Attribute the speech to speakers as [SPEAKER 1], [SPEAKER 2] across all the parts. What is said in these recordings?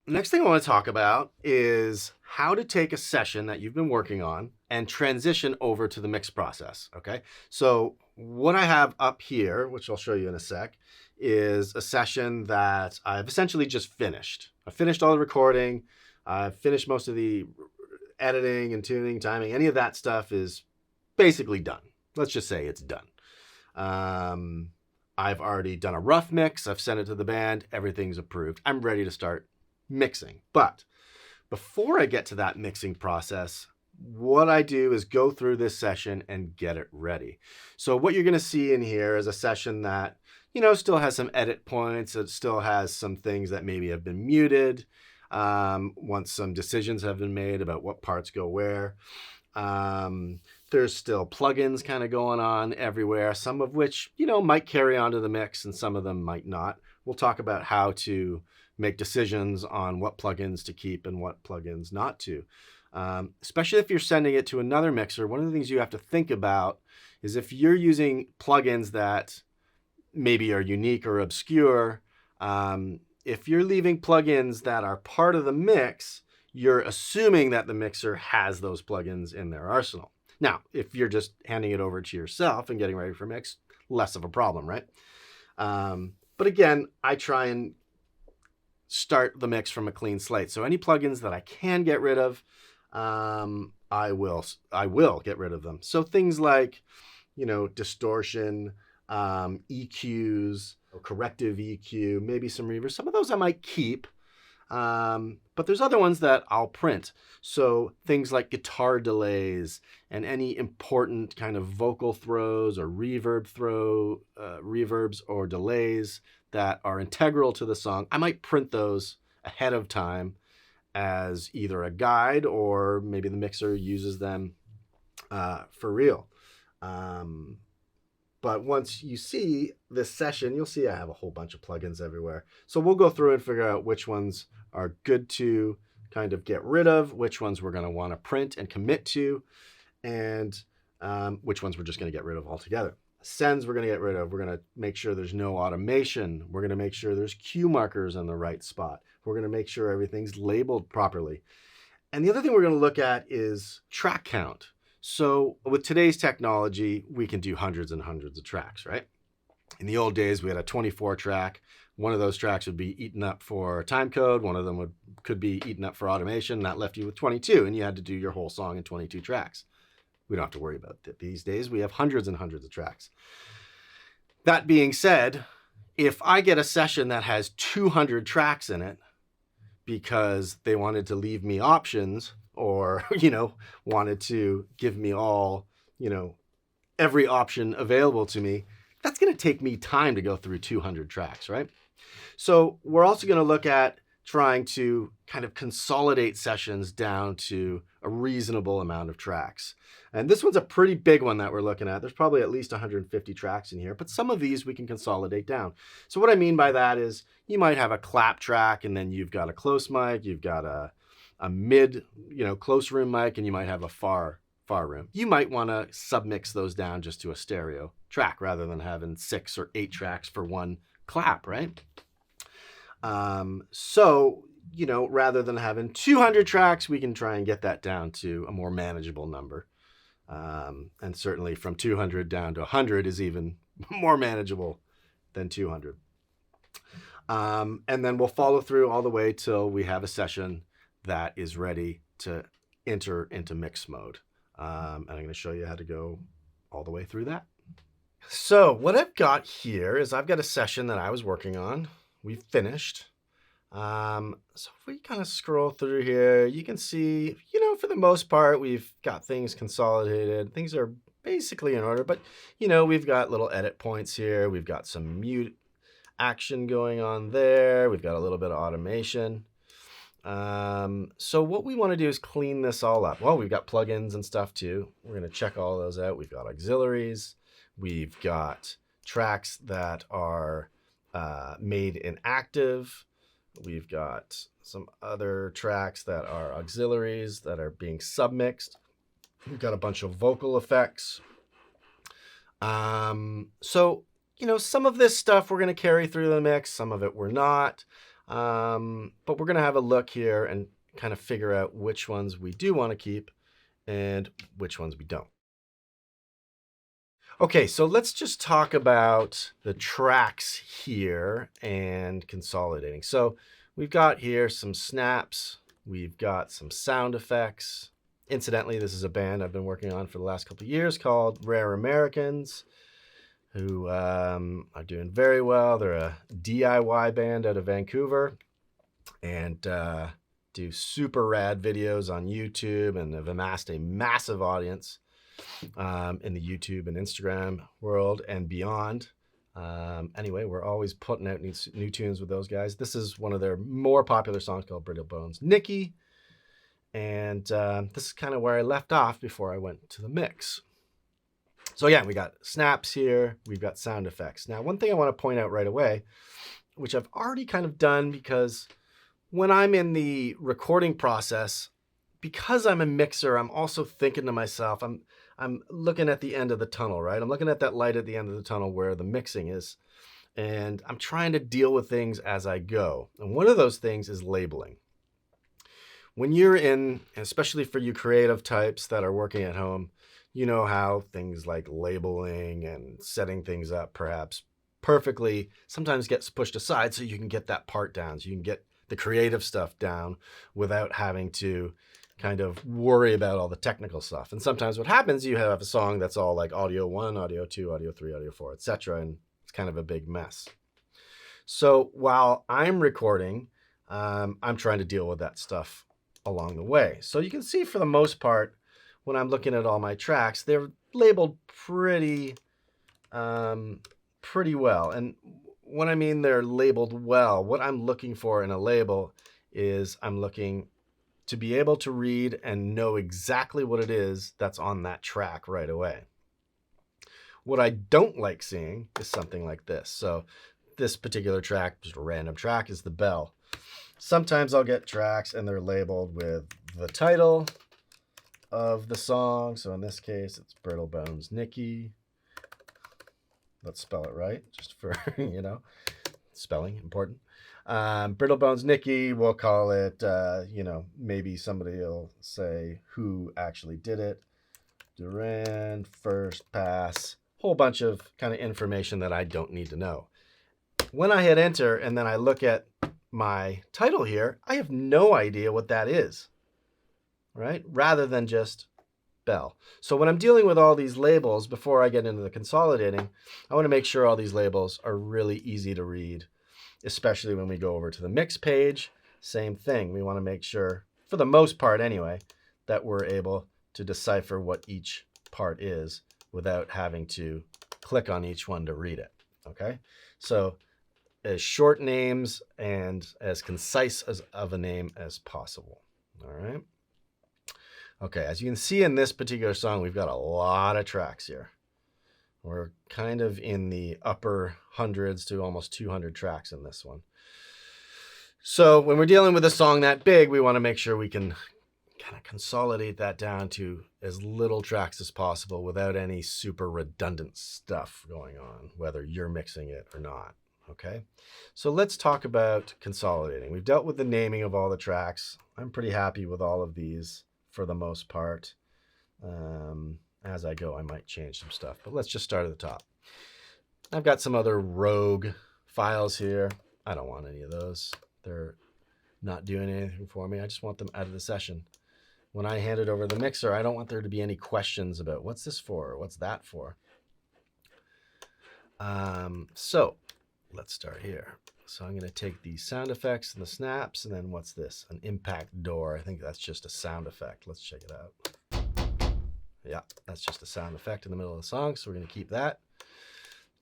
[SPEAKER 1] Next thing I want to talk about is how to take a session that you've been working on and transition over to the mix process, okay? So what I have up here, which I'll show you in a sec, is a session that I've essentially just finished. I finished all the recording. I've finished most of the editing and tuning, timing. Any of that stuff is basically done. Let's just say it's done. I've already done a rough mix. I've sent it to the band. Everything's approved. I'm ready to start mixing. But before I get to that mixing process, what I do is go through this session and get it ready. So what you're going to see in here is a session that, still has some edit points. It still has some things that maybe have been muted. Once some decisions have been made about what parts go where. There's still plugins kind of going on everywhere, some of which, might carry on to the mix and some of them might not. We'll talk about how to make decisions on what plugins to keep and what plugins not to. Especially if you're sending it to another mixer, one of the things you have to think about is if you're using plugins that maybe are unique or obscure, if you're leaving plugins that are part of the mix, you're assuming that the mixer has those plugins in their arsenal. Now, if you're just handing it over to yourself and getting ready for mix, less of a problem, right? But again, I try and start the mix from a clean slate. So any plugins that I can get rid of, I will get rid of them. So things like, distortion, EQs, corrective EQ, maybe some reverb. Some of those I might keep, but there's other ones that I'll print. So things like guitar delays and any important kind of vocal throws or reverbs or delays that are integral to the song, I might print those ahead of time as either a guide or maybe the mixer uses them for real. But once you see this session, you'll see I have a whole bunch of plugins everywhere. So we'll go through and figure out which ones are good to kind of get rid of, which ones we're going to want to print and commit to, and which ones we're just going to get rid of altogether. Sends we're going to get rid of. We're going to make sure there's no automation. We're going to make sure there's cue markers in the right spot. We're going to make sure everything's labeled properly. And the other thing we're going to look at is track count. So with today's technology, we can do hundreds and hundreds of tracks, right? In the old days, we had a 24 track. One of those tracks would be eaten up for time code. One of them could be eaten up for automation. That left you with 22, and you had to do your whole song in 22 tracks. We don't have to worry about that these days. We have hundreds and hundreds of tracks. That being said, if I get a session that has 200 tracks in it because they wanted to leave me options or, wanted to give me all, every option available to me, that's going to take me time to go through 200 tracks, right? So we're also going to look at trying to kind of consolidate sessions down to a reasonable amount of tracks. And this one's a pretty big one that we're looking at. There's probably at least 150 tracks in here, but some of these we can consolidate down. So what I mean by that is you might have a clap track and then you've got a close mic, you've got a mid, close room mic, and you might have a far room. You might want to submix those down just to a stereo track rather than having 6 or 8 tracks for one clap, right? So, rather than having 200 tracks, we can try and get that down to a more manageable number. And certainly from 200 down to 100 is even more manageable than 200. And then we'll follow through all the way till we have a session that is ready to enter into mix mode. And I'm going to show you how to go all the way through that. So what I've got here is I've got a session that I was working on. We've finished. So if we kind of scroll through here, you can see, for the most part, we've got things consolidated. Things are basically in order, but, we've got little edit points here. We've got some mute action going on there. We've got a little bit of automation. So what we want to do is clean this all up. Well, we've got plugins and stuff too. We're going to check all those out. We've got auxiliaries. We've got tracks that are made in active. We've got some other tracks that are auxiliaries that are being submixed. We've got a bunch of vocal effects. So, some of this stuff we're going to carry through the mix. Some of it we're not. But we're going to have a look here and kind of figure out which ones we do want to keep and which ones we don't. Okay, so let's just talk about the tracks here and consolidating. So we've got here some snaps. We've got some sound effects. Incidentally, this is a band I've been working on for the last couple of years called Rare Americans, who are doing very well. They're a DIY band out of Vancouver and do super rad videos on YouTube and have amassed a massive audience in the YouTube and Instagram world and beyond. Anyway, we're always putting out new tunes with those guys. This is one of their more popular songs called Brittle Bones Nikki. And this is kind of where I left off before I went to the mix. So again, we got snaps here. We've got sound effects. Now, one thing I want to point out right away, which I've already kind of done because when I'm in the recording process, because I'm a mixer, I'm also thinking to myself, I'm looking at the end of the tunnel, right? I'm looking at that light at the end of the tunnel where the mixing is. And I'm trying to deal with things as I go. And one of those things is labeling. When you're in, especially for you creative types that are working at home, you know how things like labeling and setting things up perhaps perfectly sometimes gets pushed aside so you can get that part down, so you can get the creative stuff down without having to kind of worry about all the technical stuff. And sometimes what happens, you have a song that's all like audio 1, audio 2, audio 3, audio 4, etc. And it's kind of a big mess. So while I'm recording, I'm trying to deal with that stuff along the way. So you can see for the most part, when I'm looking at all my tracks, they're labeled pretty well. And when I mean they're labeled well, what I'm looking for in a label is I'm looking to be able to read and know exactly what it is that's on that track right away. What I don't like seeing is something like this. So this particular track, just a random track, is the bell. Sometimes I'll get tracks and they're labeled with the title of the song. So in this case, it's Brittle Bones Nikki. Let's spell it right, just for, spelling important. Brittle Bones Nikki, we'll call it, maybe somebody will say who actually did it. Duran, first pass, whole bunch of kind of information that I don't need to know. When I hit enter and then I look at my title here, I have no idea what that is, right? Rather than just bell. So when I'm dealing with all these labels, before I get into the consolidating, I want to make sure all these labels are really easy to read, especially when we go over to the mix page. Same thing. We want to make sure, for the most part anyway, that we're able to decipher what each part is without having to click on each one to read it. Okay? So as short names and as concise of a name as possible. All right? Okay, as you can see in this particular song, we've got a lot of tracks here. We're kind of in the upper hundreds to almost 200 tracks in this one. So when we're dealing with a song that big, we want to make sure we can kind of consolidate that down to as little tracks as possible without any super redundant stuff going on, whether you're mixing it or not. Okay, so let's talk about consolidating. We've dealt with the naming of all the tracks. I'm pretty happy with all of these for the most part. As I go, I might change some stuff, but let's just start at the top. I've got some other rogue files here. I don't want any of those. They're not doing anything for me. I just want them out of the session. When I hand it over to the mixer, I don't want there to be any questions about what's this for or what's that for. So let's start here. So I'm going to take the sound effects and the snaps, and then what's this? An impact door. I think that's just a sound effect. Let's check it out. Yeah, that's just a sound effect in the middle of the song, so we're going to keep that.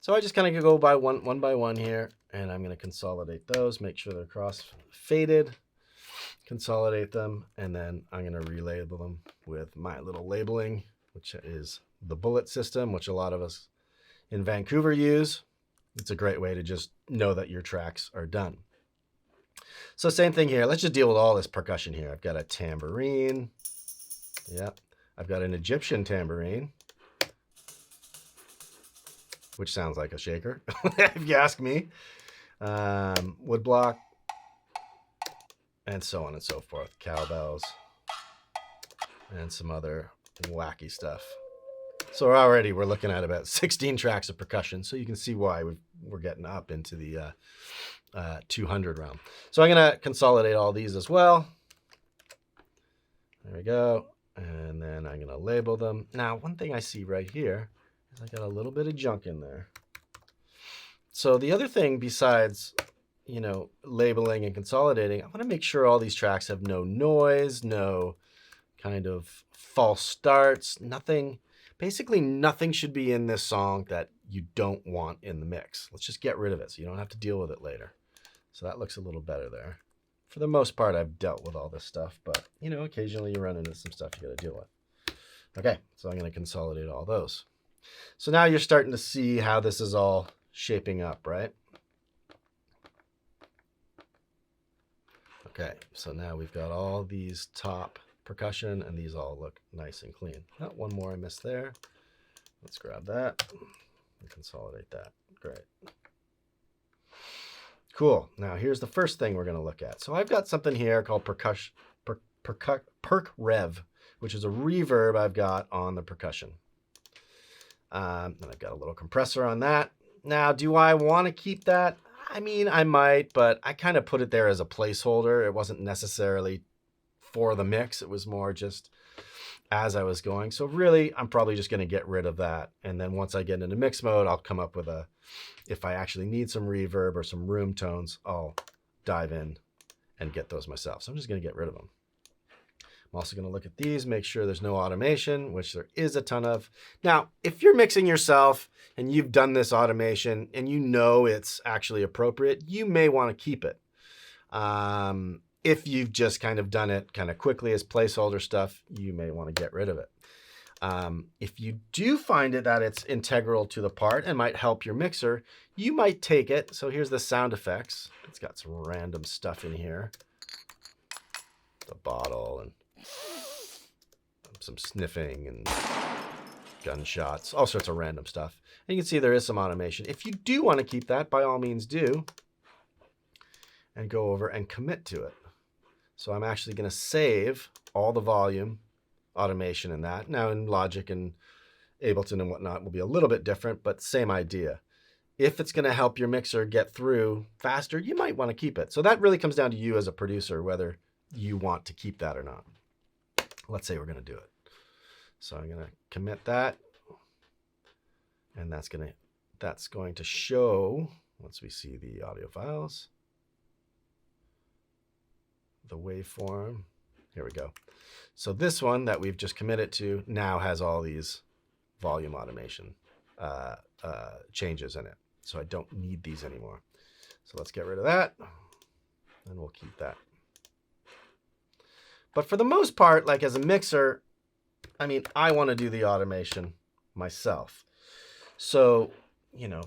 [SPEAKER 1] So I just kind of go by one by one here, and I'm going to consolidate those, make sure they're cross-faded, consolidate them, and then I'm going to relabel them with my little labeling, which is the bullet system, which a lot of us in Vancouver use. It's a great way to just know that your tracks are done. So same thing here. Let's just deal with all this percussion here. I've got a tambourine. Yeah. I've got an Egyptian tambourine, which sounds like a shaker, if you ask me. Woodblock, and so on and so forth. Cowbells and some other wacky stuff. So already we're looking at about 16 tracks of percussion. So you can see why we're getting up into the 200 realm. So I'm going to consolidate all these as well. There we go. And then I'm going to label them. Now, one thing I see right here is I got a little bit of junk in there. So the other thing besides, you know, labeling and consolidating, I want to make sure all these tracks have no noise, no kind of false starts, nothing. Basically, nothing should be in this song that you don't want in the mix. Let's just get rid of it so you don't have to deal with it later. So that looks a little better there. For the most part, I've dealt with all this stuff, but, you know, occasionally you run into some stuff you got to deal with. Okay, so I'm going to consolidate all those. So now you're starting to see how this is all shaping up, right? Okay, so now we've got all these top percussion, and these all look nice and clean. Oh, one more I missed there. Let's grab that and consolidate that. Great. Cool. Now here's the first thing we're going to look at. So I've got something here called Perk Rev, which is a reverb I've got on the percussion. And I've got a little compressor on that. Now, do I want to keep that? I mean, I might, but I kind of put it there as a placeholder. It wasn't necessarily for the mix. It was more just as I was going. So really, I'm probably just going to get rid of that. And then once I get into mix mode, I'll come up with if I actually need some reverb or some room tones, I'll dive in and get those myself. So I'm just going to get rid of them. I'm also going to look at these, make sure there's no automation, which there is a ton of. Now, if you're mixing yourself and you've done this automation and you know it's actually appropriate, you may want to keep it. If you've just kind of done it kind of quickly as placeholder stuff, you may want to get rid of it. If you do find it that it's integral to the part and might help your mixer, you might take it. So here's the sound effects. It's got some random stuff in here. The bottle and some sniffing and gunshots, all sorts of random stuff. And you can see there is some automation. If you do want to keep that, by all means do. And go over and commit to it. So I'm actually going to save all the volume automation in that. Now in Logic and Ableton and whatnot will be a little bit different, but same idea. If it's going to help your mixer get through faster, you might want to keep it. So that really comes down to you as a producer, whether you want to keep that or not. Let's say we're going to do it. So I'm going to commit that. And that's going to show, once we see the audio files, the waveform. Here we go. So this one that we've just committed to now has all these volume automation changes in it. So I don't need these anymore. So let's get rid of that and we'll keep that. But for the most part, like as a mixer, I mean, I want to do the automation myself. So, you know,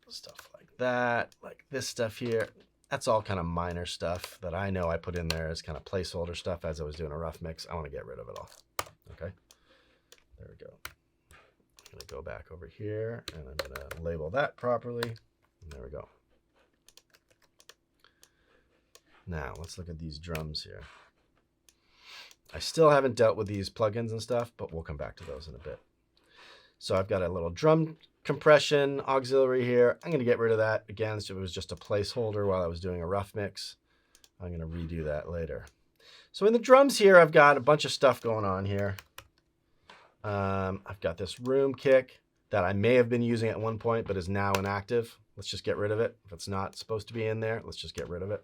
[SPEAKER 1] stuff like that, like this stuff here, that's all kind of minor stuff that I know I put in there as kind of placeholder stuff as I was doing a rough mix. I want to get rid of it all. Okay, there we go. I'm going to go back over here and I'm going to label that properly. And there we go. Now let's look at these drums here. I still haven't dealt with these plugins and stuff, but we'll come back to those in a bit. So I've got a little drum compression auxiliary here. I'm going to get rid of that. Again, it was just a placeholder while I was doing a rough mix. I'm going to redo that later. So in the drums here, I've got a bunch of stuff going on here. I've got this room kick that I may have been using at one point, but is now inactive. Let's just get rid of it. If it's not supposed to be in there, let's just get rid of it.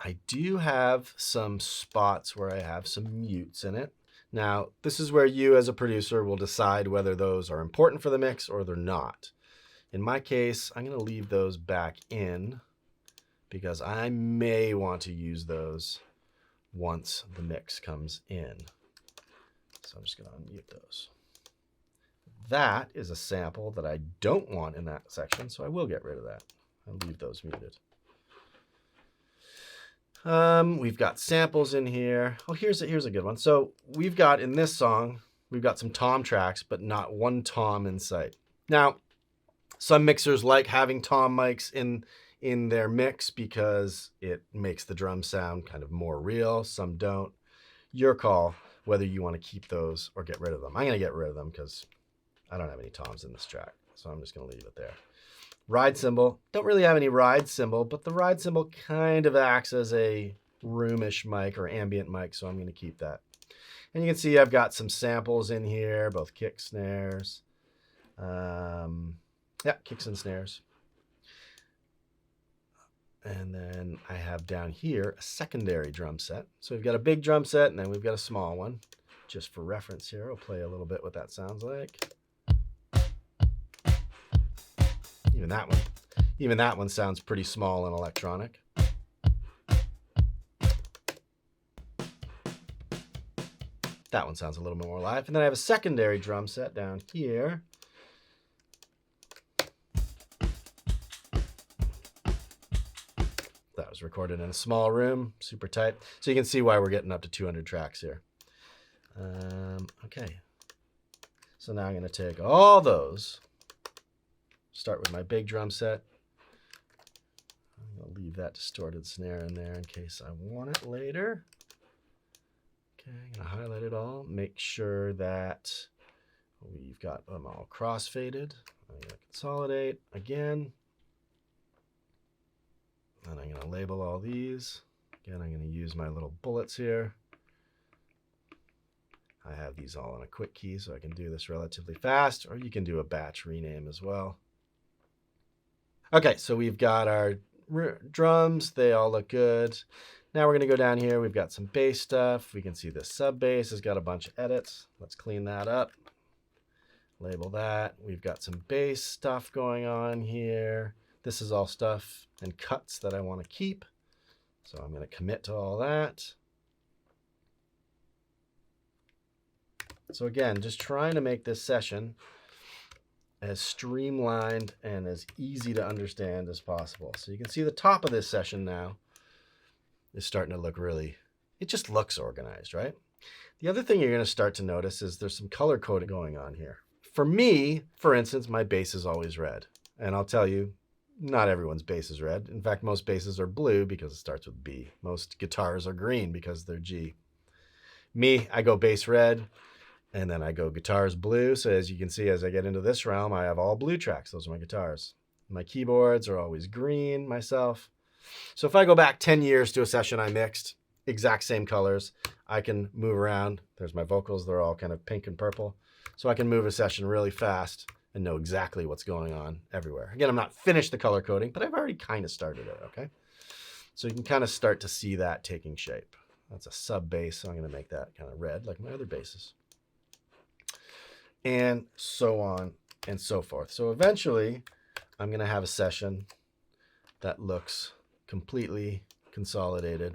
[SPEAKER 1] I do have some spots where I have some mutes in it. Now, this is where you as a producer will decide whether those are important for the mix or they're not. In my case, I'm going to leave those back in because I may want to use those once the mix comes in. So I'm just going to unmute those. That is a sample that I don't want in that section, so I will get rid of that. I'll leave those muted. We've got samples in here. Oh, here's a good one. So we've got in this song, we've got some tom tracks, but not one tom in sight. Now, some mixers like having tom mics in in their mix because it makes the drum sound kind of more real. Some don't. Your call whether you want to keep those or get rid of them. I'm going to get rid of them because I don't have any toms in this track, so I'm just going to leave it there. Ride cymbal. Don't really have any ride cymbal, but the ride cymbal kind of acts as a roomish mic or ambient mic, so I'm going to keep that. And you can see I've got some samples in here, both kick, snares. Yeah, kicks and snares. And then I have down here a secondary drum set. So we've got a big drum set, and then we've got a small one. Just for reference here, I'll play a little bit what that sounds like. Even that one sounds pretty small and electronic. That one sounds a little bit more live. And then I have a secondary drum set down here. That was recorded in a small room, super tight. So you can see why we're getting up to 200 tracks here. Okay. So now I'm going to take all those, start with my big drum set. I'm going to leave that distorted snare in there in case I want it later. Okay, I'm going to highlight it all. Make sure that we've got them all cross-faded. I'm going to consolidate again. And I'm going to label all these. Again, I'm going to use my little bullets here. I have these all on a quick key, so I can do this relatively fast, or you can do a batch rename as well. Okay, so we've got our drums. They all look good. Now we're going to go down here. We've got some bass stuff. We can see the sub bass has got a bunch of edits. Let's clean that up. Label that. We've got some bass stuff going on here. This is all stuff and cuts that I want to keep. So I'm going to commit to all that. So again, just trying to make this session as streamlined and as easy to understand as possible. So you can see the top of this session now is starting to look really, it just looks organized, right? The other thing you're going to start to notice is there's some color coding going on here. For me, for instance, my bass is always red. And I'll tell you, not everyone's bass is red. In fact, most basses are blue because it starts with B. Most guitars are green because they're G. Me, I go bass red, and then I go guitars blue. So as you can see, as I get into this realm, I have all blue tracks. Those are my guitars. My keyboards are always green myself. So if I go back 10 years to a session I mixed, exact same colors, I can move around. There's my vocals. They're all kind of pink and purple. So I can move a session really fast and know exactly what's going on everywhere. Again, I'm not finished the color coding, but I've already kind of started it, okay? So you can kind of start to see that taking shape. That's a sub bass, so I'm going to make that kind of red like my other basses. And so on and so forth. So eventually, I'm going to have a session that looks completely consolidated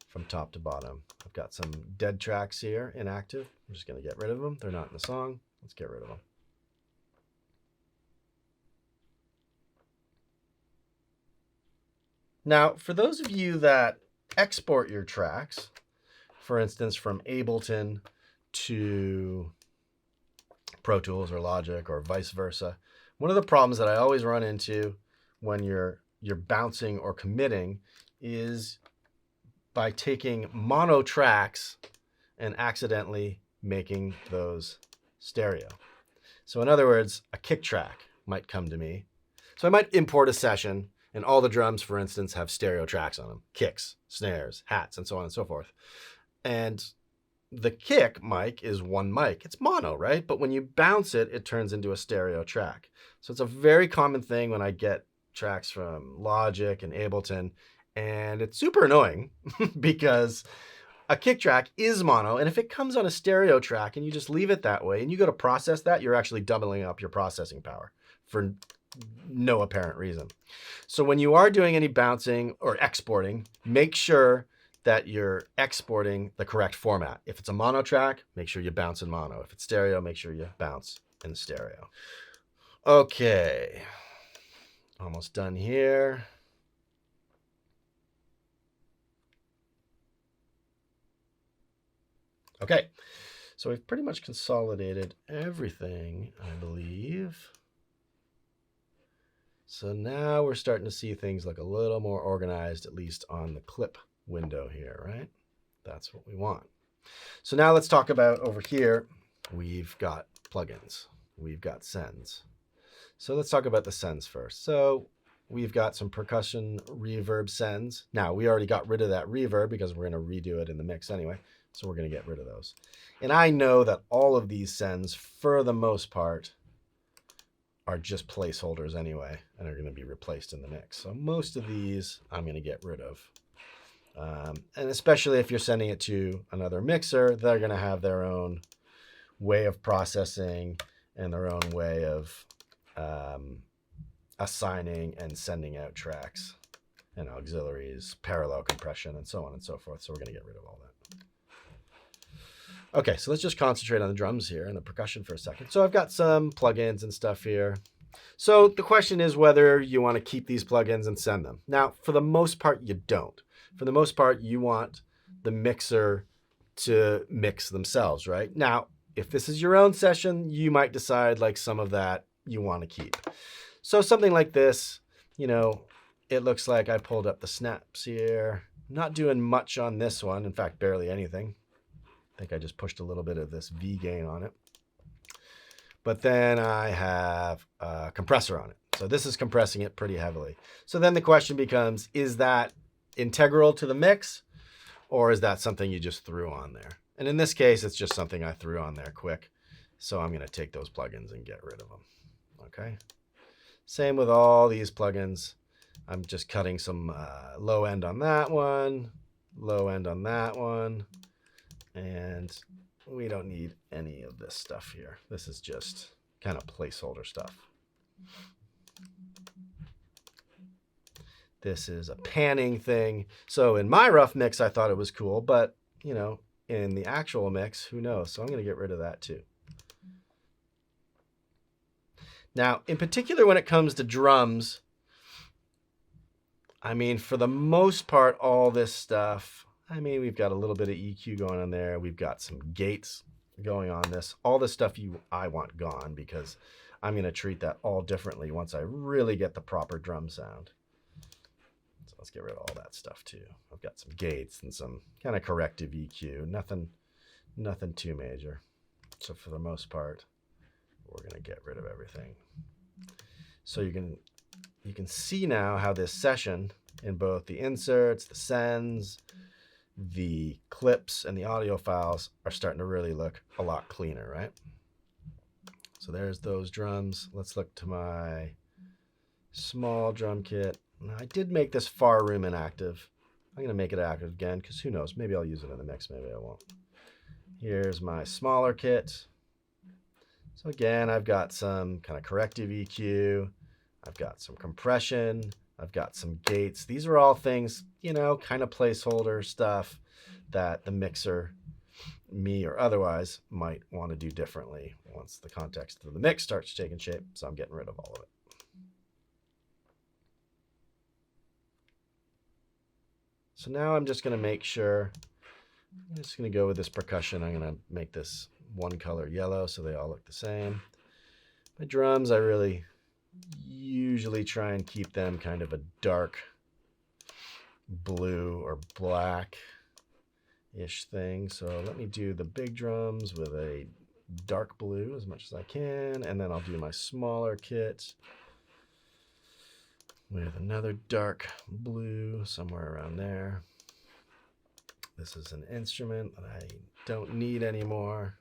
[SPEAKER 1] from top to bottom. I've got some dead tracks here inactive. I'm just going to get rid of them. They're not in the song. Let's get rid of them. Now, for those of you that export your tracks, for instance, from Ableton to Pro Tools or Logic or vice versa, one of the problems that I always run into when you're bouncing or committing is by taking mono tracks and accidentally making those stereo. So in other words, a kick track might come to me. So I might import a session and all the drums, for instance, have stereo tracks on them, kicks, snares, hats, and so on and so forth. And the kick mic is one mic. It's mono, right? But when you bounce it, it turns into a stereo track. So it's a very common thing when I get tracks from Logic and Ableton, and it's super annoying because a kick track is mono, and if it comes on a stereo track and you just leave it that way and you go to process that, you're actually doubling up your processing power for no apparent reason. So when you are doing any bouncing or exporting, make sure that you're exporting the correct format. If it's a mono track, make sure you bounce in mono. If it's stereo, make sure you bounce in stereo. Okay, almost done here. Okay, so we've pretty much consolidated everything, I believe. So now we're starting to see things look a little more organized, at least on the clip window here, right? That's what we want. So now let's talk about over here. We've got plugins. We've got sends. So let's talk about the sends first. So we've got some percussion reverb sends. Now, we already got rid of that reverb because we're going to redo it in the mix anyway. So we're going to get rid of those. And I know that all of these sends, for the most part, are just placeholders anyway and are going to be replaced in the mix. So most of these I'm going to get rid of. And especially if you're sending it to another mixer, they're going to have their own way of processing and their own way of assigning and sending out tracks and auxiliaries, parallel compression, and so on and so forth. So we're going to get rid of all that. Okay, so let's just concentrate on the drums here and the percussion for a second. So I've got some plugins and stuff here. So the question is whether you want to keep these plugins and send them. Now, for the most part, you don't. For the most part, you want the mixer to mix themselves, right? Now, if this is your own session, you might decide like some of that you want to keep. So something like this, you know, it looks like I pulled up the snaps here. Not doing much on this one. In fact, barely anything. I think I just pushed a little bit of this V gain on it. But then I have a compressor on it. So this is compressing it pretty heavily. So then the question becomes, is that integral to the mix, or is that something you just threw on there? And in this case, it's just something I threw on there quick. So I'm going to take those plugins and get rid of them. Okay. Same with all these plugins. I'm just cutting some low end on that one, low end on that one. And we don't need any of this stuff here. This is just kind of placeholder stuff. This is a panning thing. So in my rough mix, I thought it was cool, but you know, in the actual mix, who knows? So I'm going to get rid of that too. Now, in particular, when it comes to drums, I mean, for the most part, all this stuff, I mean, we've got a little bit of EQ going on there. We've got some gates going on this. All the stuff I want gone because I'm going to treat that all differently once I really get the proper drum sound. So let's get rid of all that stuff too. I've got some gates and some kind of corrective EQ. Nothing too major. So for the most part, we're going to get rid of everything. So you can see now how this session in both the inserts, the sends, the clips, and the audio files are starting to really look a lot cleaner, right? So there's those drums. Let's look to my small drum kit. Now, I did make this far room inactive. I'm going to make it active again because who knows? Maybe I'll use it in the mix. Maybe I won't. Here's my smaller kit. So again, I've got some kind of corrective EQ. I've got some compression. I've got some gates. These are all things, you know, kind of placeholder stuff that the mixer, me or otherwise, might want to do differently once the context of the mix starts taking shape. So I'm getting rid of all of it. So now I'm just going to make sure, I'm just going to go with this percussion. I'm going to make this one color yellow so they all look the same. My drums, I really usually try and keep them kind of a dark blue or black-ish thing. So let me do the big drums with a dark blue as much as I can, and then I'll do my smaller kit with another dark blue somewhere around there. This is an instrument that I don't need anymore.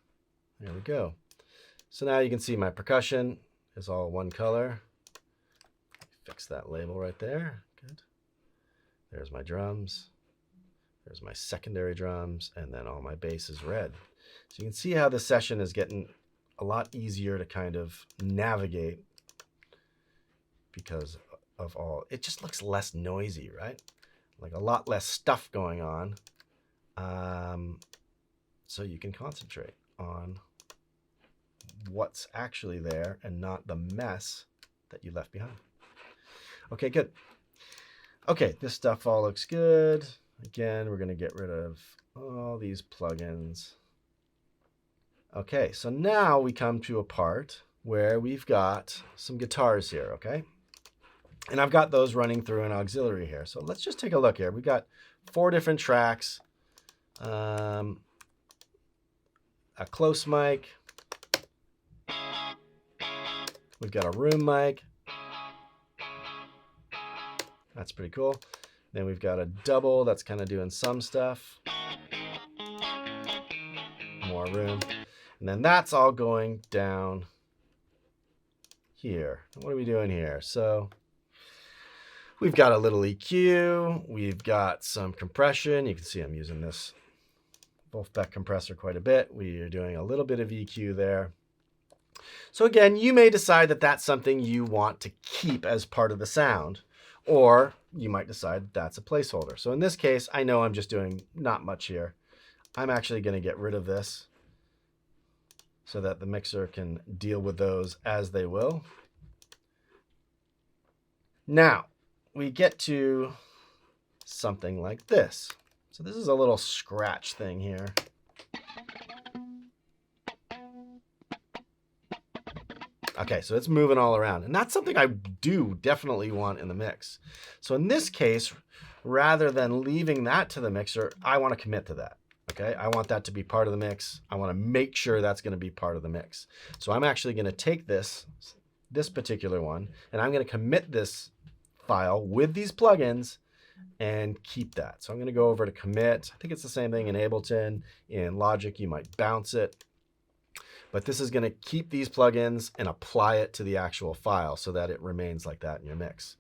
[SPEAKER 1] There we go. So now you can see my percussion is all one color. Fix that label right there. Good. There's my drums. There's my secondary drums, and then all my bass is red. So you can see how the session is getting a lot easier to kind of navigate because of all, it just looks less noisy, right? Like a lot less stuff going on. So you can concentrate on what's actually there and not the mess that you left behind. Okay, good. Okay, this stuff all looks good. Again, we're going to get rid of all these plugins. Okay, so now we come to a part where we've got some guitars here, okay? And I've got those running through an auxiliary here. So let's just take a look here. We've got 4 different tracks, a close mic, we've got a room mic. That's pretty cool. Then we've got a double that's kind of doing some stuff. More room. And then that's all going down here. What are we doing here? So we've got a little EQ. We've got some compression. You can see I'm using this Wolfbeck compressor quite a bit. We are doing a little bit of EQ there. So again, you may decide that that's something you want to keep as part of the sound, or you might decide that's a placeholder. So in this case, I know I'm just doing not much here. I'm actually going to get rid of this so that the mixer can deal with those as they will. Now, we get to something like this. So this is a little scratch thing here. Okay, so it's moving all around. And that's something I do definitely want in the mix. So in this case, rather than leaving that to the mixer, I want to commit to that. Okay, I want that to be part of the mix. I want to make sure that's going to be part of the mix. So I'm actually going to take this particular one, and I'm going to commit this file with these plugins and keep that. So I'm going to go over to commit. I think it's the same thing in Ableton. In Logic, you might bounce it. But this is going to keep these plugins and apply it to the actual file so that it remains like that in your mix.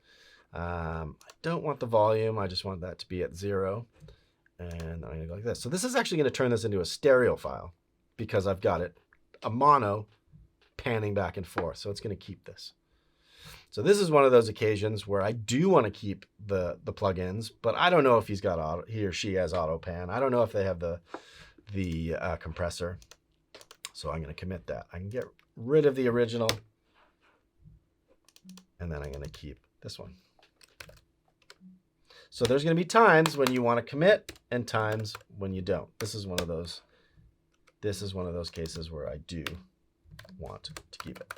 [SPEAKER 1] I don't want the volume. I just want that to be at 0. And I'm going to go like this. So this is actually going to turn this into a stereo file because I've got it a mono panning back and forth. So it's going to keep this. So this is one of those occasions where I do want to keep the plugins, but I don't know if he or she has auto pan. I don't know if they have the compressor. So I'm going to commit that. I can get rid of the original, and then I'm going to keep this one. So there's going to be times when you want to commit and times when you don't. This is one of those cases where I do want to keep it.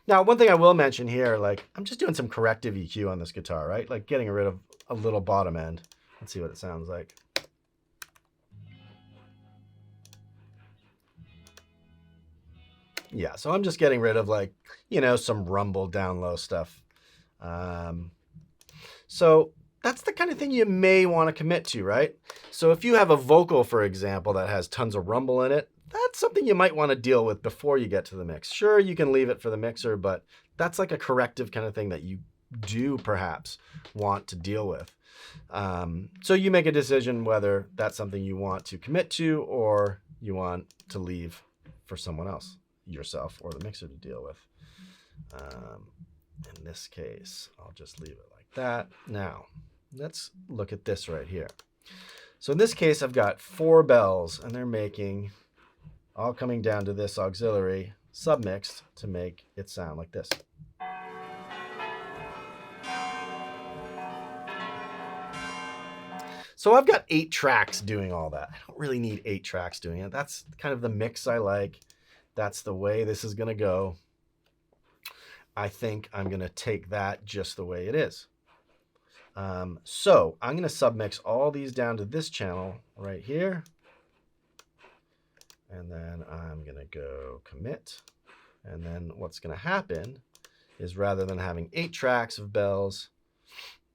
[SPEAKER 1] Now, one thing I will mention here, like I'm just doing some corrective EQ on this guitar, right? Like getting rid of a little bottom end. Let's see what it sounds like. Yeah, so I'm just getting rid of like, some rumble down low stuff. So that's the kind of thing you may want to commit to, right? So if you have a vocal, for example, that has tons of rumble in it, that's something you might want to deal with before you get to the mix. Sure, you can leave it for the mixer, but that's like a corrective kind of thing that you do perhaps want to deal with. So you make a decision whether that's something you want to commit to or you want to leave for someone else, yourself or the mixer to deal with. In this case, I'll just leave it like that. Now, let's look at this right here. So in this case, I've got 4 bells, and they're making, all coming down to this auxiliary, submixed to make it sound like this. So I've got 8 tracks doing all that. I don't really need 8 tracks doing it. That's kind of the mix I like. That's the way this is going to go. I think I'm going to take that just the way it is. So I'm going to submix all these down to this channel right here. And then I'm going to go commit. And then what's going to happen is rather than having 8 tracks of bells,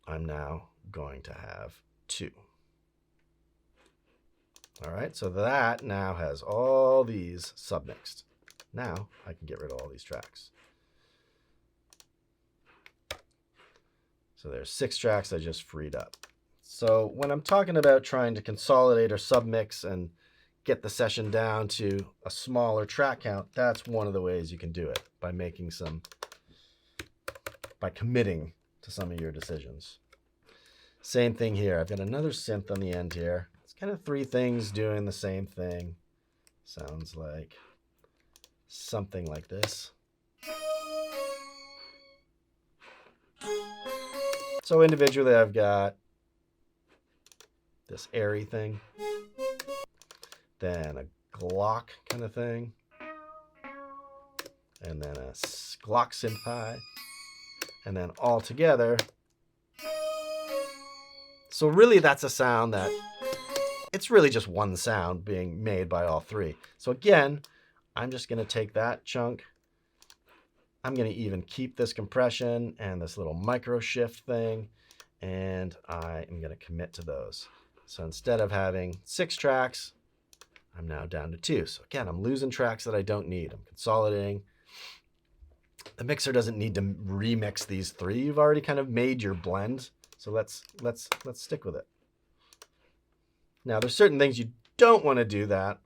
[SPEAKER 1] I'm now going to have 2. All right, so that now has all these submixed. Now I can get rid of all these tracks. So there's 6 tracks I just freed up. So when I'm talking about trying to consolidate or submix and get the session down to a smaller track count, that's one of the ways you can do it, by committing to some of your decisions. Same thing here. I've got another synth on the end here. It's kind of 3 things doing the same thing. Sounds like something like this. So individually, I've got this airy thing, then a Glock kind of thing, and then a Glock synth high, and then all together. So really that's a sound that, it's really just one sound being made by all three. So again, I'm just gonna take that chunk. I'm gonna even keep this compression and this little micro shift thing, and I am gonna commit to those. So instead of having 6 tracks, I'm now down to 2. So again, I'm losing tracks that I don't need. I'm consolidating. The mixer doesn't need to remix these 3. You've already kind of made your blend. So let's stick with it. Now there's certain things you don't want to do that.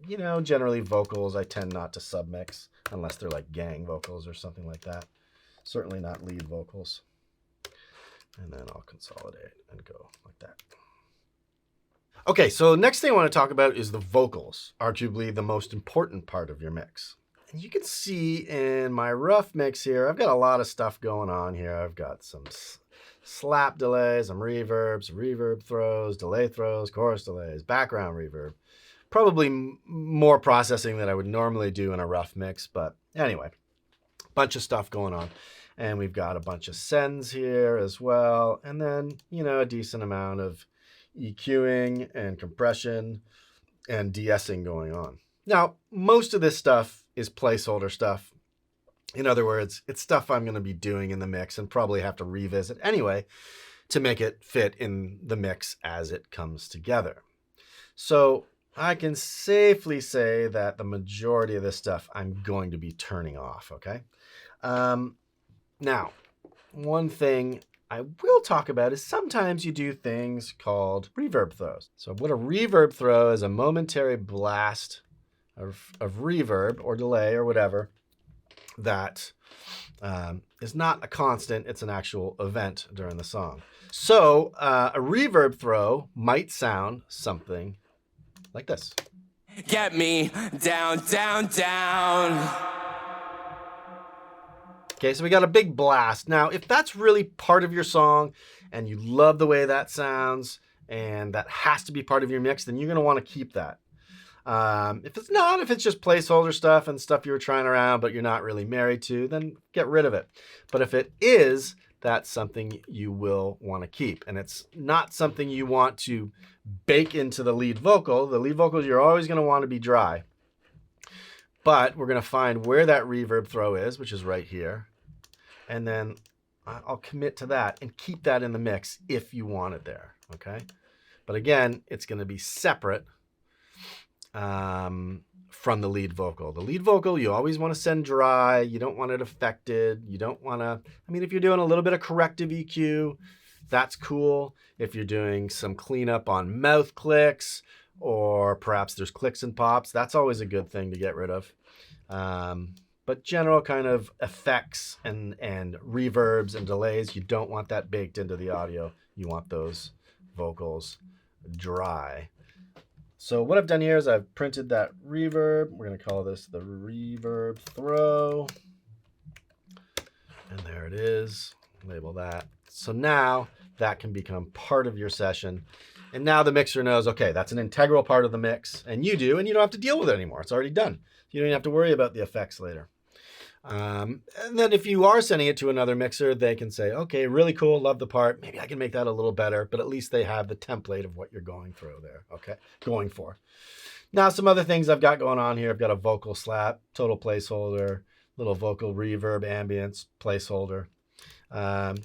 [SPEAKER 1] You know, generally vocals, I tend not to submix unless they're like gang vocals or something like that. Certainly not lead vocals. And then I'll consolidate and go like that. Okay, so the next thing I want to talk about is the vocals, arguably the most important part of your mix. And you can see in my rough mix here, I've got a lot of stuff going on here. I've got some slap delays, some reverbs, reverb throws, delay throws, chorus delays, background reverb. Probably more processing than I would normally do in a rough mix, but anyway, bunch of stuff going on. And we've got a bunch of sends here as well. And then, you know, a decent amount of EQing and compression and de-essing going on. Now, most of this stuff is placeholder stuff. In other words, it's stuff I'm going to be doing in the mix and probably have to revisit anyway to make it fit in the mix as it comes together. So I can safely say that the majority of this stuff I'm going to be turning off, okay? Now, one thing I will talk about is sometimes you do things called reverb throws. So what a reverb throw is, a momentary blast of reverb or delay or whatever that is not a constant, it's an actual event during the song. So a reverb throw might sound something like this.
[SPEAKER 2] Get me down, down, down.
[SPEAKER 1] Okay, so we got a big blast. Now, if that's really part of your song and you love the way that sounds and that has to be part of your mix, then you're going to want to keep that. If it's not, if it's just placeholder stuff and stuff you were trying around but you're not really married to, then get rid of it. But if it is, that's something you will want to keep. And it's not something you want to bake into the lead vocal. The lead vocals, you're always going to want to be dry. But we're going to find where that reverb throw is, which is right here. And then I'll commit to that and keep that in the mix if you want it there, okay? But again, it's going to be separate from the lead vocal. The lead vocal, you always want to send dry. You don't want it affected. You don't want to, I mean, if you're doing a little bit of corrective EQ, that's cool. If you're doing some cleanup on mouth clicks, or perhaps there's clicks and pops, that's always a good thing to get rid of. But general kind of effects and reverbs and delays, you don't want that baked into the audio. You want those vocals dry. So what I've done here is I've printed that reverb. We're going to call this the Reverb Throw. And there it is. Label that. So now that can become part of your session. And now the mixer knows, okay, that's an integral part of the mix. And you do, and you don't have to deal with it anymore. It's already done. You don't even have to worry about the effects later. And then if you are sending it to another mixer, they can say, okay, really cool, love the part. Maybe I can make that a little better, but at least they have the template of what you're going through there, okay? Going for. Now, some other things I've got going on here. I've got a vocal slap, total placeholder, little vocal reverb, ambience, placeholder.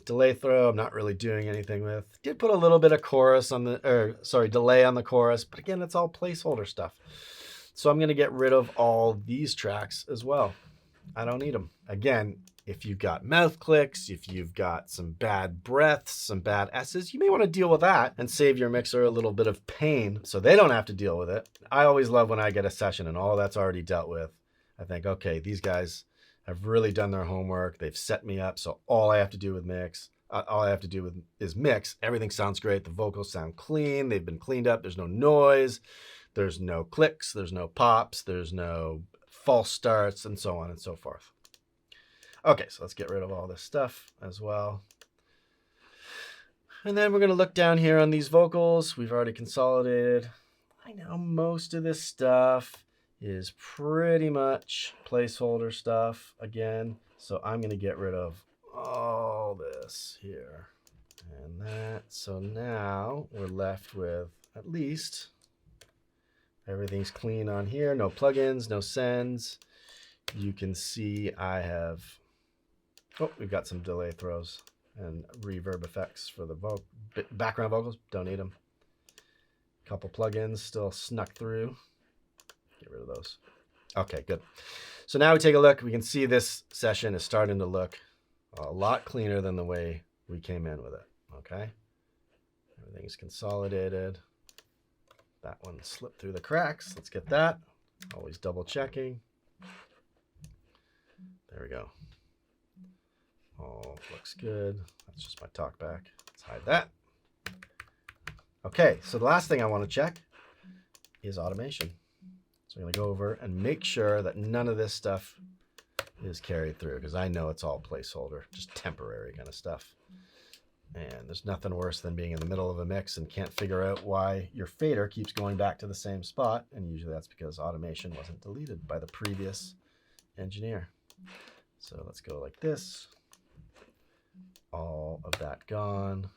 [SPEAKER 1] Delay throw, I'm not really doing anything with. Did put a little bit of chorus on the, delay on the chorus, but again, it's all placeholder stuff. So I'm going to get rid of all these tracks as well. I don't need them. Again, if you've got mouth clicks, if you've got some bad breaths, some bad S's, you may want to deal with that and save your mixer a little bit of pain so they don't have to deal with it. I always love when I get a session and all that's already dealt with. I think, okay, these guys have really done their homework. They've set me up, so all I have to do is mix. Everything sounds great. The vocals sound clean. They've been cleaned up. There's no noise. There's no clicks. There's no pops. There's no false starts, and so on and so forth. Okay, so let's get rid of all this stuff as well. And then we're going to look down here on these vocals. We've already consolidated. I know most of this stuff is pretty much placeholder stuff again. So I'm going to get rid of all this here and that. So now we're left with at least everything's clean on here. No plugins, no sends. You can see I have, we've got some delay throws and reverb effects for the background vocals. Don't need them. Couple plugins still snuck through. Get rid of those. Okay, good. So now we take a look. We can see this session is starting to look a lot cleaner than the way we came in with it. Okay. Everything's consolidated. That one slipped through the cracks. Let's get that. Always double checking. There we go. All looks good. That's just my talk back. Let's hide that. Okay, so the last thing I want to check is automation. So I'm going to go over and make sure that none of this stuff is carried through, because I know it's all placeholder, just temporary kind of stuff. And there's nothing worse than being in the middle of a mix and can't figure out why your fader keeps going back to the same spot. And usually that's because automation wasn't deleted by the previous engineer. So let's go like this. All of that gone.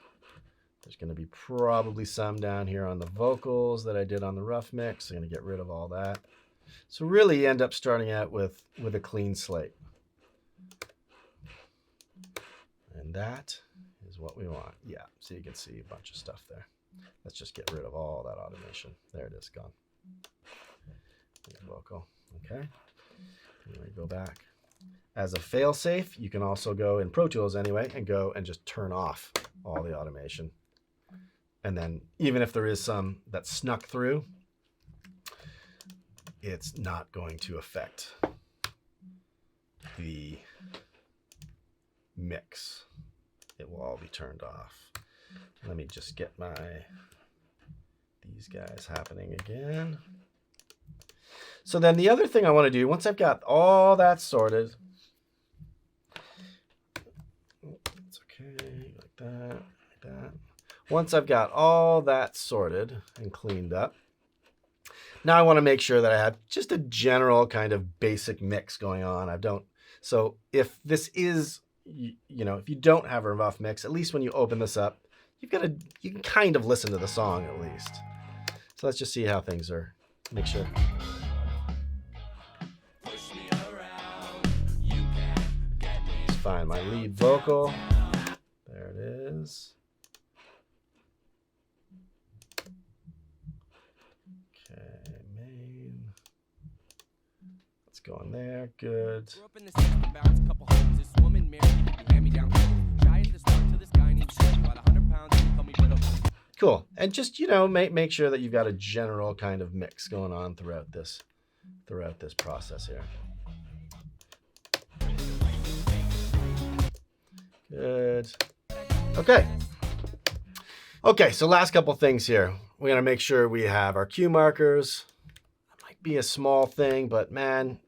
[SPEAKER 1] There's going to be probably some down here on the vocals that I did on the rough mix. I'm going to get rid of all that. So really you end up starting out with a clean slate. And that is what we want. Yeah, so you can see a bunch of stuff there. Let's just get rid of all that automation. There it is, gone. Vocal, okay. Anyway, go back. As a fail-safe, you can also go in Pro Tools anyway and go and just turn off all the automation. And then even if there is some that snuck through, it's not going to affect the mix. It will all be turned off. Let me just get these guys happening again. So then the other thing I want to do, once I've got all that sorted, it's okay, like that, like that. Once I've got all that sorted and cleaned up, now I want to make sure that I have just a general kind of basic mix going on. So if this is, if you don't have a rough mix, at least when you open this up, you can kind of listen to the song at least. So let's just see how things are. Make sure. Let's find my lead vocal. There it is. Okay, main. Let's go in there. Good. Cool. And just, make sure that you've got a general kind of mix going on throughout this process here. Good. Okay, so last couple things here. We're going to make sure we have our cue markers. That might be a small thing, but man,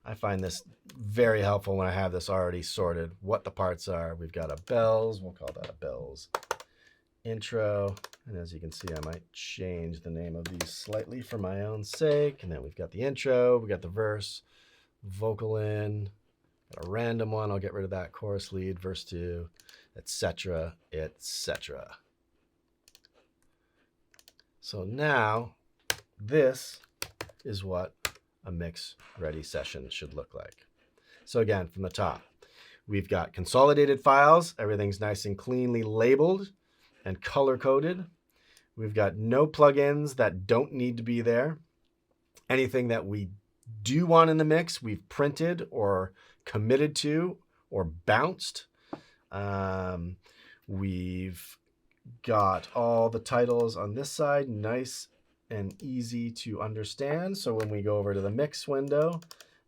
[SPEAKER 1] I find this very helpful when I have this already sorted, what the parts are. We've got a bells. We'll call that a bells intro. And as you can see, I might change the name of these slightly for my own sake. And then we've got the intro. We've got the verse, vocal in, got a random one. I'll get rid of that, chorus lead, verse 2, etc., etc. So now this is what a mix ready session should look like. So again, from the top, we've got consolidated files. Everything's nice and cleanly labeled and color coded. We've got no plugins that don't need to be there. Anything that we do want in the mix, we've printed or committed to or bounced. We've got all the titles on this side, nice and easy to understand. So when we go over to the mix window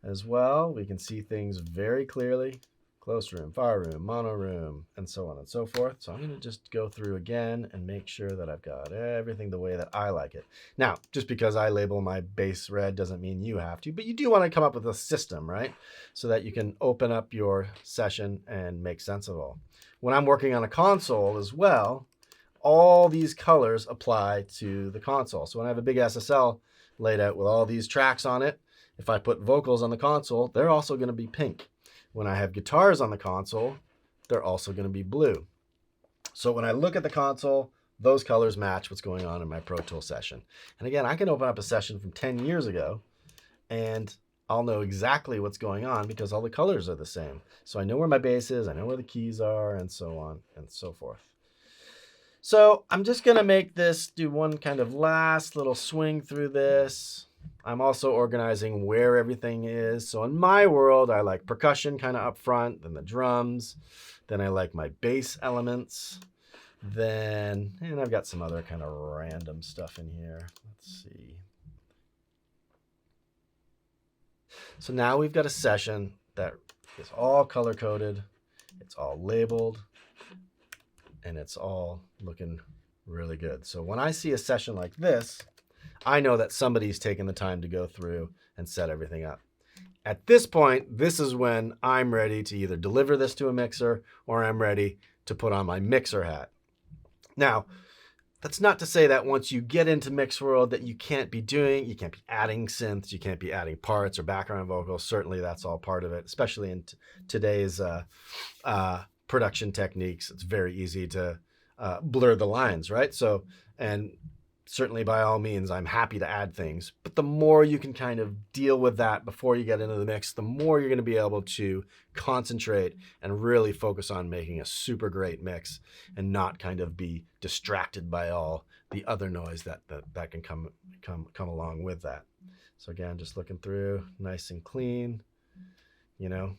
[SPEAKER 1] as well, we can see things very clearly. Close room, far room, mono room, and so on and so forth. So I'm going to just go through again and make sure that I've got everything the way that I like it. Now, just because I label my bass red doesn't mean you have to, but you do want to come up with a system, right? So that you can open up your session and make sense of it all. When I'm working on a console as well, all these colors apply to the console. So when I have a big SSL laid out with all these tracks on it. If I put vocals on the console, they're also going to be pink. When I have guitars on the console, they're also going to be blue. So when I look at the console, those colors match what's going on in my Pro Tool session. And again, I can open up a session from 10 years ago and I'll know exactly what's going on because all the colors are the same. So I know where my bass is, I know where the keys are, and so on and so forth. So I'm just going to do one kind of last little swing through this. I'm also organizing where everything is. So in my world, I like percussion kind of up front, then the drums, then I like my bass elements, and I've got some other kind of random stuff in here. Let's see. So now we've got a session that is all color-coded, it's all labeled, and it's all looking really good. So when I see a session like this, I know that somebody's taken the time to go through and set everything up. At this point, this is when I'm ready to either deliver this to a mixer or I'm ready to put on my mixer hat. Now, that's not to say that once you get into mix world that you can't be adding synths, you can't be adding parts or background vocals. Certainly that's all part of it, especially in today's production techniques. It's very easy to blur the lines, right? So, and certainly by all means, I'm happy to add things, but the more you can kind of deal with that before you get into the mix, the more you're going to be able to concentrate and really focus on making a super great mix and not kind of be distracted by all the other noise that can come along with that. So again, just looking through, nice and clean. You know,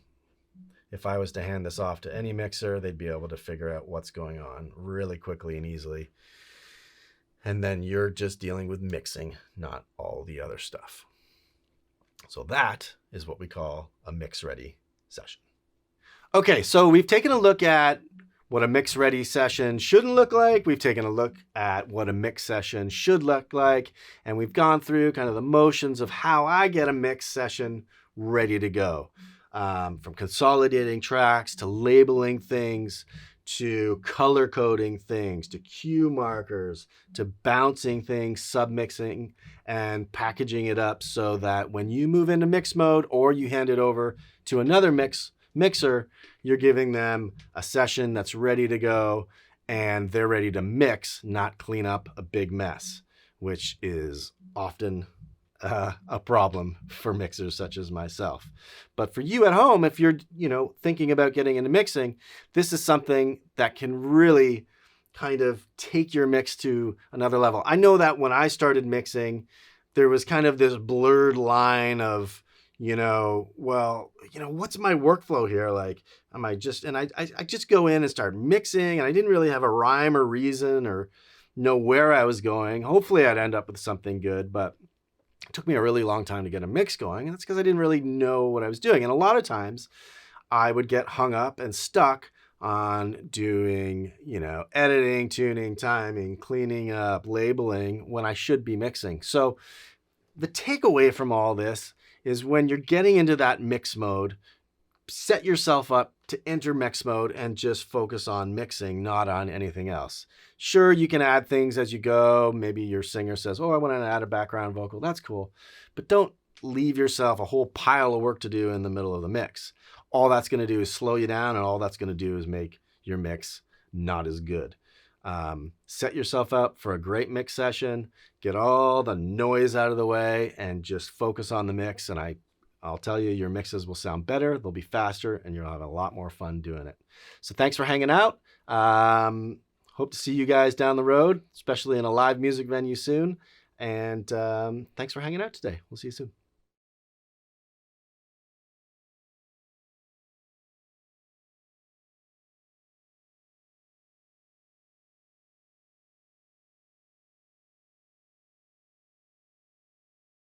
[SPEAKER 1] if I was to hand this off to any mixer, they'd be able to figure out what's going on really quickly and easily. And then you're just dealing with mixing, not all the other stuff. So that is what we call a mix-ready session. Okay, so we've taken a look at what a mix-ready session shouldn't look like. We've taken a look at what a mix session should look like. And we've gone through kind of the motions of how I get a mix session ready to go. From consolidating tracks to labeling things, to color coding things, to cue markers, to bouncing things, submixing, and packaging it up so that when you move into mix mode or you hand it over to another mixer, you're giving them a session that's ready to go and they're ready to mix, not clean up a big mess, which is often a problem for mixers such as myself. But for you at home, if you're, thinking about getting into mixing, this is something that can really kind of take your mix to another level. I know that when I started mixing, there was kind of this blurred line of, what's my workflow here? Like, I just go in and start mixing and I didn't really have a rhyme or reason or know where I was going. Hopefully I'd end up with something good, but it took me a really long time to get a mix going, and that's because I didn't really know what I was doing. And a lot of times I would get hung up and stuck on doing, editing, tuning, timing, cleaning up, labeling when I should be mixing. So the takeaway from all this is when you're getting into that mix mode, set yourself up to enter mix mode and just focus on mixing, not on anything else. Sure, you can add things as you go. Maybe your singer says, I want to add a background vocal. That's cool. But don't leave yourself a whole pile of work to do in the middle of the mix. All that's going to do is slow you down, and all that's going to do is make your mix not as good. Set yourself up for a great mix session, get all the noise out of the way, and just focus on the mix. And I'll tell you, your mixes will sound better, they'll be faster, and you'll have a lot more fun doing it. So thanks for hanging out. Hope to see you guys down the road, especially in a live music venue soon. And thanks for hanging out today. We'll see you soon.